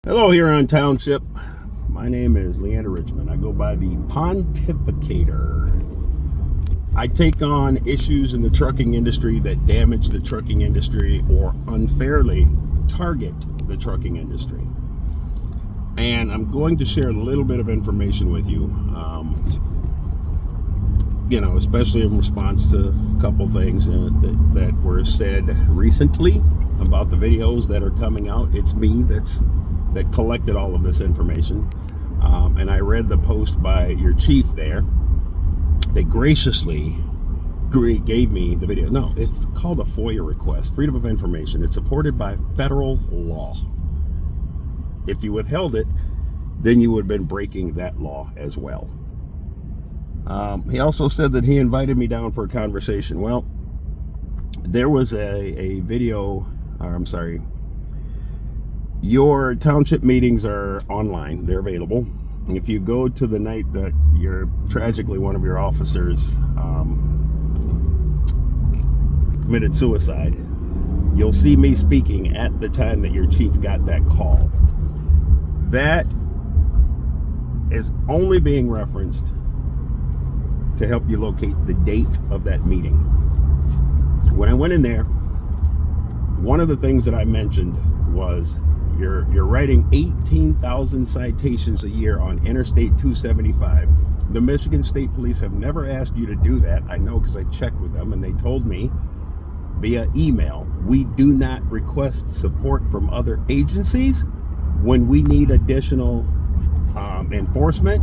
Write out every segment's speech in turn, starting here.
Hello, Huron Township. My name is Leander Richmond. I go by the Pontificator. I take on issues in the trucking industry that damage the trucking industry or unfairly target the trucking industry. And I'm going to share a little bit of information with you, especially in response to a couple things that were said recently about the videos that are coming out. It's me that collected all of this information, and I read the post by your chief there. They graciously gave me the video. No, it's called a FOIA request, Freedom of Information. It's supported by federal law. If you withheld it, then you would have been breaking that law as well. He also said that he invited me down for a conversation. Well, there was a video, or I'm sorry, your township meetings are online. They're available. If you go to the night that tragically one of your officers committed suicide, you'll see me speaking at the time that your chief got that call. That is only being referenced to help you locate the date of that meeting. When I went in there, one of the things that I mentioned was you're writing 18,000 citations a year on Interstate 275. The Michigan State Police have never asked you to do that. I know because I checked with them and they told me via email, we do not request support from other agencies. When we need additional enforcement,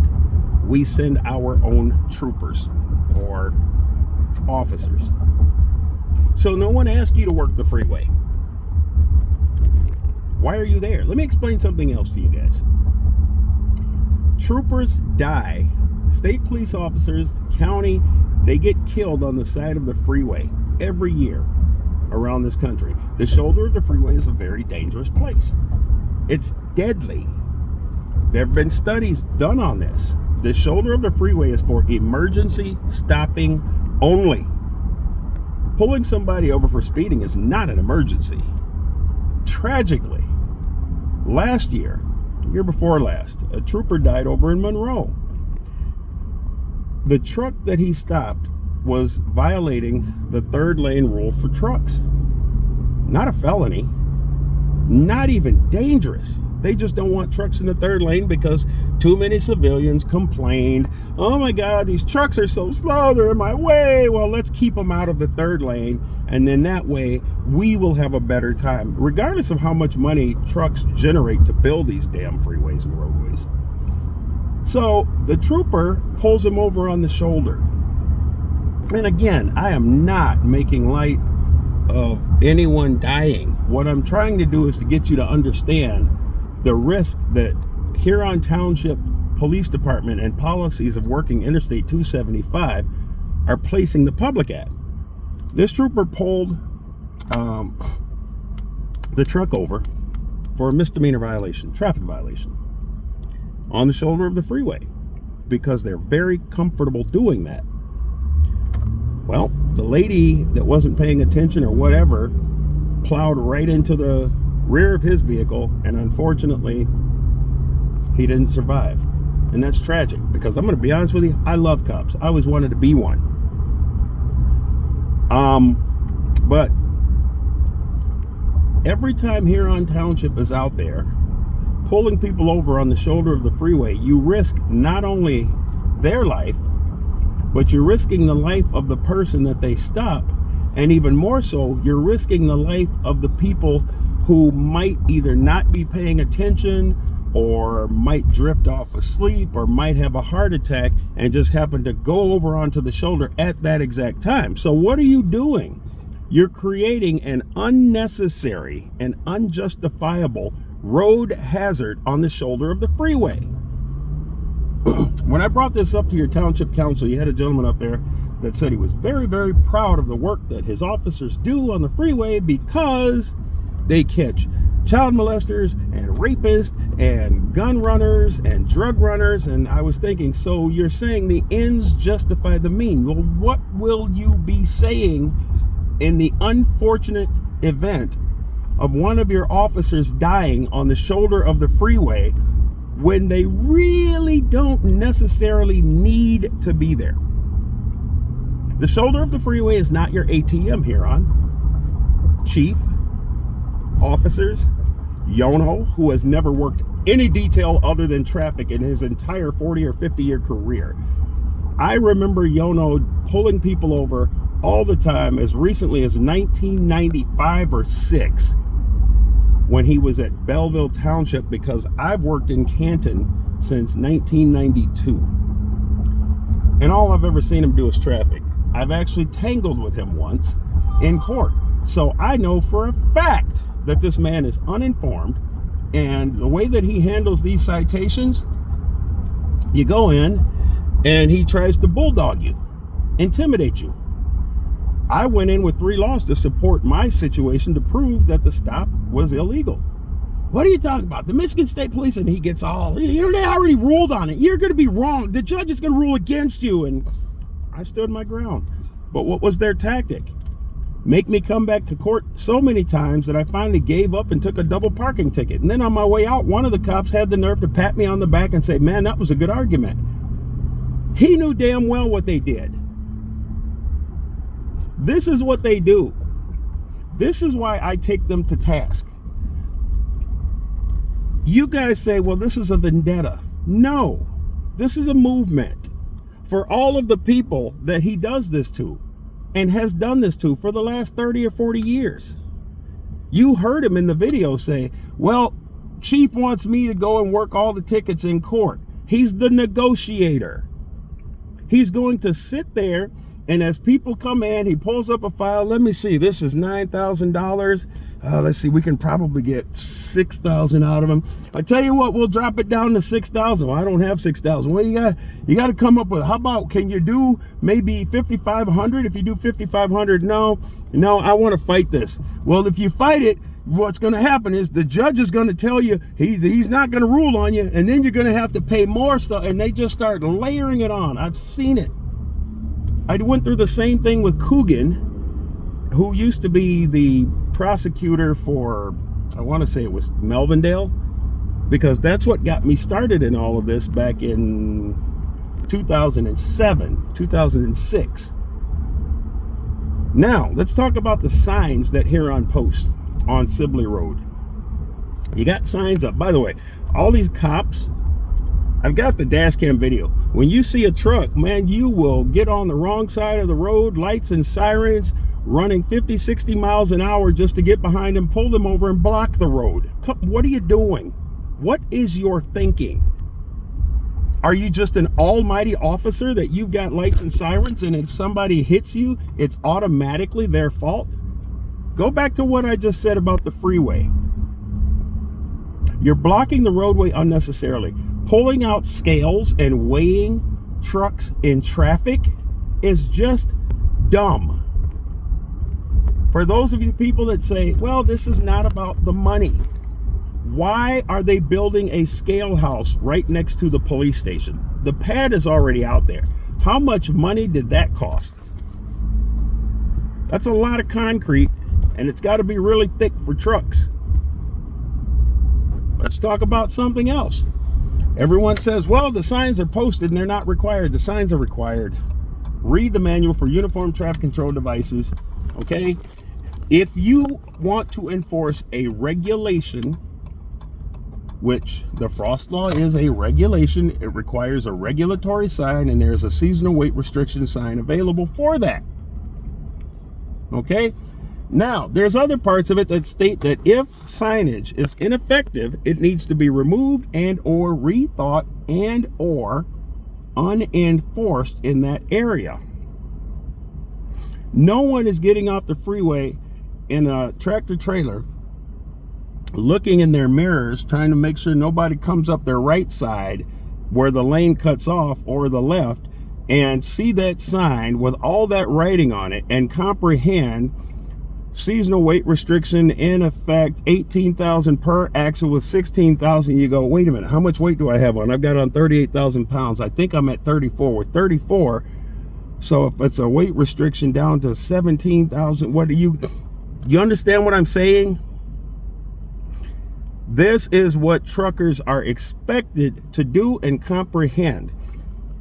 we send our own troopers or officers. So no one asked you to work the freeway. Why are you there? Let me explain something else to you guys. Troopers die. State police officers, county, they get killed on the side of the freeway every year around this country. The shoulder of the freeway is a very dangerous place. It's deadly. There have been studies done on this. The shoulder of the freeway is for emergency stopping only. Pulling somebody over for speeding is not an emergency. Tragically, last year before last, a trooper died over in Monroe. The truck that he stopped was violating the third lane rule for trucks. Not a felony, not even dangerous. They just don't want trucks in the third lane because too many civilians complained, oh my God, these trucks are so slow, they're in my way. Well, let's keep them out of the third lane, and then that way we will have a better time, regardless of how much money trucks generate to build these damn freeways and roadways. So the trooper pulls him over on the shoulder. And again, I am not making light of anyone dying. What I'm trying to do is to get you to understand the risk that Huron Township Police Department and policies of working Interstate 275 are placing the public at. This trooper pulled the truck over for a misdemeanor violation, traffic violation, on the shoulder of the freeway because they're very comfortable doing that. Well, the lady that wasn't paying attention or whatever plowed right into the rear of his vehicle, and unfortunately he didn't survive. And that's tragic because I'm going to be honest with you, I love cops. I always wanted to be one. But every time Huron Township is out there pulling people over on the shoulder of the freeway, you risk not only their life, but you're risking the life of the person that they stop, and even more so, you're risking the life of the people who might either not be paying attention or might drift off asleep or might have a heart attack and just happen to go over onto the shoulder at that exact time. So what are you doing? You're creating an unnecessary and unjustifiable road hazard on the shoulder of the freeway. When I brought this up to your township council, you had a gentleman up there that said he was very, very proud of the work that his officers do on the freeway because they catch child molesters and rapists and gun runners and drug runners. And I was thinking, so you're saying the ends justify the means. Well, what will you be saying in the unfortunate event of one of your officers dying on the shoulder of the freeway when they really don't necessarily need to be there. The shoulder of the freeway is not your ATM, Huron. Chief, officers, Yono, who has never worked any detail other than traffic in his entire 40 or 50-year career. I remember Yono pulling people over all the time as recently as 1995 or 6 when he was at Belleville Township, because I've worked in Canton since 1992. And all I've ever seen him do is traffic. I've actually tangled with him once in court. So I know for a fact that this man is uninformed, and the way that he handles these citations, you go in and he tries to bulldog you, intimidate you. I went in with 3 laws to support my situation to prove that the stop was illegal. What are you talking about? The Michigan State Police? And he gets all, they already ruled on it. You're going to be wrong. The judge is going to rule against you. And I stood my ground. But what was their tactic? Make me come back to court so many times that I finally gave up and took a double parking ticket. And then on my way out, one of the cops had the nerve to pat me on the back and say, man, that was a good argument. He knew damn well what they did. This is what they do. This is why I take them to task. You guys say, well, this is a vendetta. No, this is a movement for all of the people that he does this to and has done this to for the last 30 or 40 years. You heard him in the video say, well, Chief wants me to go and work all the tickets in court. He's the negotiator. He's going to sit there, and as people come in, he pulls up a file. Let me see, this is $9,000. Let's see, we can probably get $6,000 out of him. I tell you what, we'll drop it down to $6,000. Well, I don't have $6,000. Well, you got to come up with, how about, can you do maybe $5,500? If you do $5,500, no, I want to fight this. Well, if you fight it, what's going to happen is the judge is going to tell you he's not going to rule on you, and then you're going to have to pay more stuff, and they just start layering it on. I've seen it. I went through the same thing with Coogan, who used to be the prosecutor for, I want to say it was Melvindale, because that's what got me started in all of this back in 2007, 2006. Now, let's talk about the signs that Huron posts on Sibley Road. You got signs up. By the way, all these cops, I've got the dash cam video. When you see a truck, man, you will get on the wrong side of the road, lights and sirens, running 50, 60 miles an hour just to get behind them, pull them over and block the road. What are you doing? What is your thinking? Are you just an almighty officer that you've got lights and sirens, and if somebody hits you, it's automatically their fault? Go back to what I just said about the freeway. You're blocking the roadway unnecessarily. Pulling out scales and weighing trucks in traffic is just dumb. For those of you people that say, well, this is not about the money. Why are they building a scale house right next to the police station? The pad is already out there. How much money did that cost? That's a lot of concrete, and it's got to be really thick for trucks. Let's talk about something else. Everyone says, well, the signs are posted and they're not required. The signs are required. Read the manual for uniform traffic control devices, okay? If you want to enforce a regulation, which the Frost Law is a regulation, it requires a regulatory sign, and there's a seasonal weight restriction sign available for that. Okay? Now, there's other parts of it that state that if signage is ineffective, it needs to be removed and or rethought and or unenforced in that area. No one is getting off the freeway in a tractor trailer looking in their mirrors trying to make sure nobody comes up their right side where the lane cuts off, or the left, and see that sign with all that writing on it and comprehend seasonal weight restriction in effect, 18,000 per axle with 16,000. You go, wait a minute, how much weight do I have on? I've got on 38,000 pounds. I think I'm at 34. With 34, so if it's a weight restriction down to 17,000, what do you understand what I'm saying? This is what truckers are expected to do and comprehend.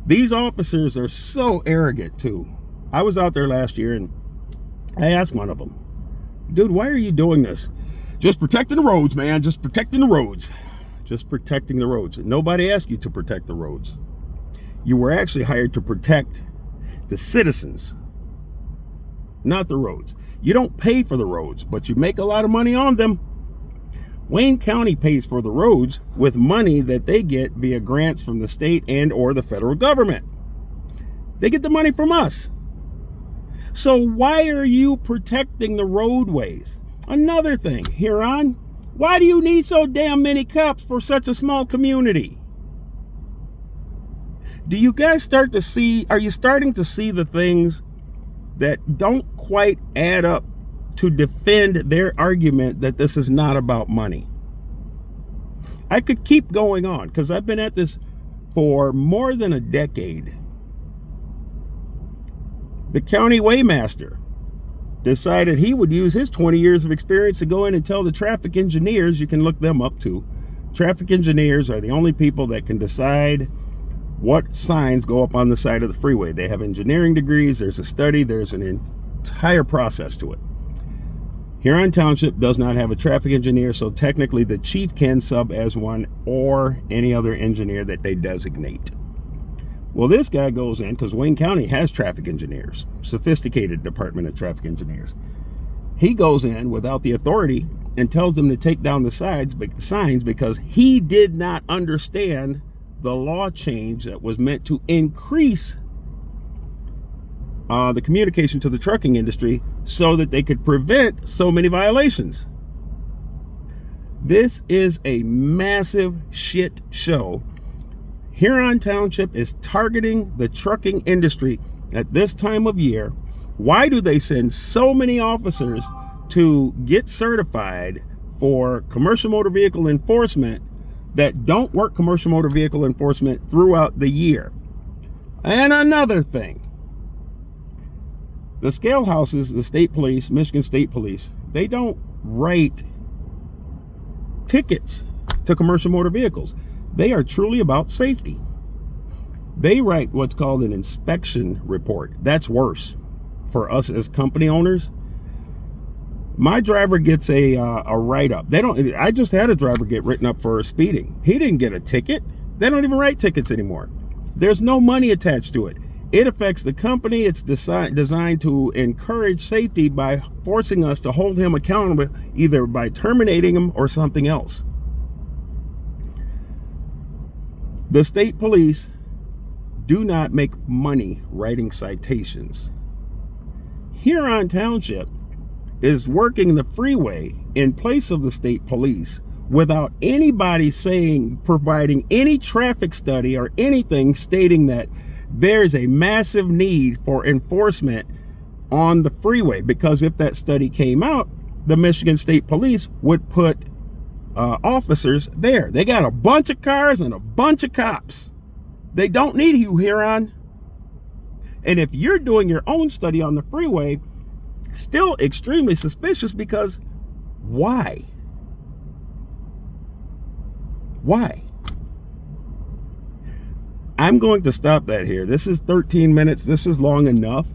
These officers are so arrogant too. I was out there last year and I asked one of them, dude, why are you doing this? Just protecting the roads, man. Just protecting the roads. Just protecting the roads. Nobody asked you to protect the roads. You were actually hired to protect the citizens, not the roads. You don't pay for the roads, but you make a lot of money on them. Wayne County pays for the roads with money that they get via grants from the state and or the federal government. They get the money from us. So why are you protecting the roadways? Another thing, Huron, why do you need so damn many cops for such a small community? Do you guys are you starting to see the things that don't quite add up to defend their argument that this is not about money? I could keep going on because I've been at this for more than a decade. The county weighmaster decided he would use his 20 years of experience to go in and tell the traffic engineers, you can look them up too, traffic engineers are the only people that can decide what signs go up on the side of the freeway. They have engineering degrees, there's a study, there's an entire process to it. Huron Township does not have a traffic engineer, so technically the chief can sub as one or any other engineer that they designate. Well, this guy goes in, because Wayne County has traffic engineers, sophisticated department of traffic engineers. He goes in without the authority and tells them to take down the signs because he did not understand the law change that was meant to increase the communication to the trucking industry so that they could prevent so many violations. This is a massive shit show. Huron Township is targeting the trucking industry at this time of year. Why do they send so many officers to get certified for commercial motor vehicle enforcement that don't work commercial motor vehicle enforcement throughout the year? And another thing, the scale houses, the state police, Michigan State Police, they don't write tickets to commercial motor vehicles. They are truly about safety. They write what's called an inspection report. That's worse for us as company owners. My driver gets a write-up. I just had a driver get written up for speeding. He didn't get a ticket. They don't even write tickets anymore. There's no money attached to it. It affects the company. It's designed to encourage safety by forcing us to hold him accountable, either by terminating him or something else. The state police do not make money writing citations. Huron Township is working the freeway in place of the state police without anybody providing any traffic study or anything stating that there's a massive need for enforcement on the freeway. Because if that study came out, the Michigan State Police would put officers there. They got a bunch of cars and a bunch of cops. They don't need you, Huron. And if you're doing your own study on the freeway, still extremely suspicious, because why? Why? I'm going to stop that here. This is 13 minutes. This is long enough.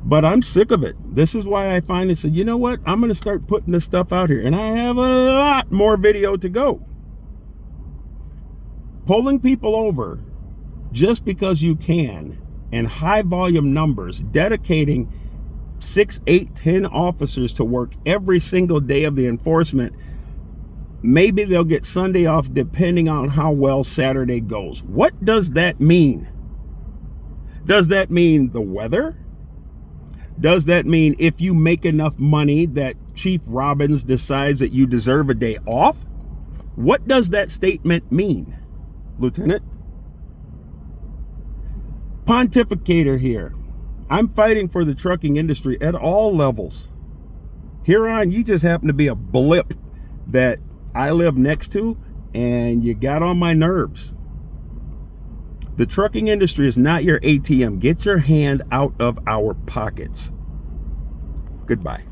But I'm sick of it. This is why I finally said, you know what? I'm going to start putting this stuff out here. And I have a lot more video to go. Pulling people over just because you can, in high volume numbers, dedicating 6, 8, 10 officers to work every single day of the enforcement. Maybe they'll get Sunday off depending on how well Saturday goes. What does that mean? Does that mean the weather? Does that mean if you make enough money that Chief Robbins decides that you deserve a day off? What does that statement mean, Lieutenant? Pontificator here. I'm fighting for the trucking industry at all levels. Huron, you just happen to be a blip that I live next to, and you got on my nerves. The trucking industry is not your ATM. Get your hand out of our pockets. Goodbye.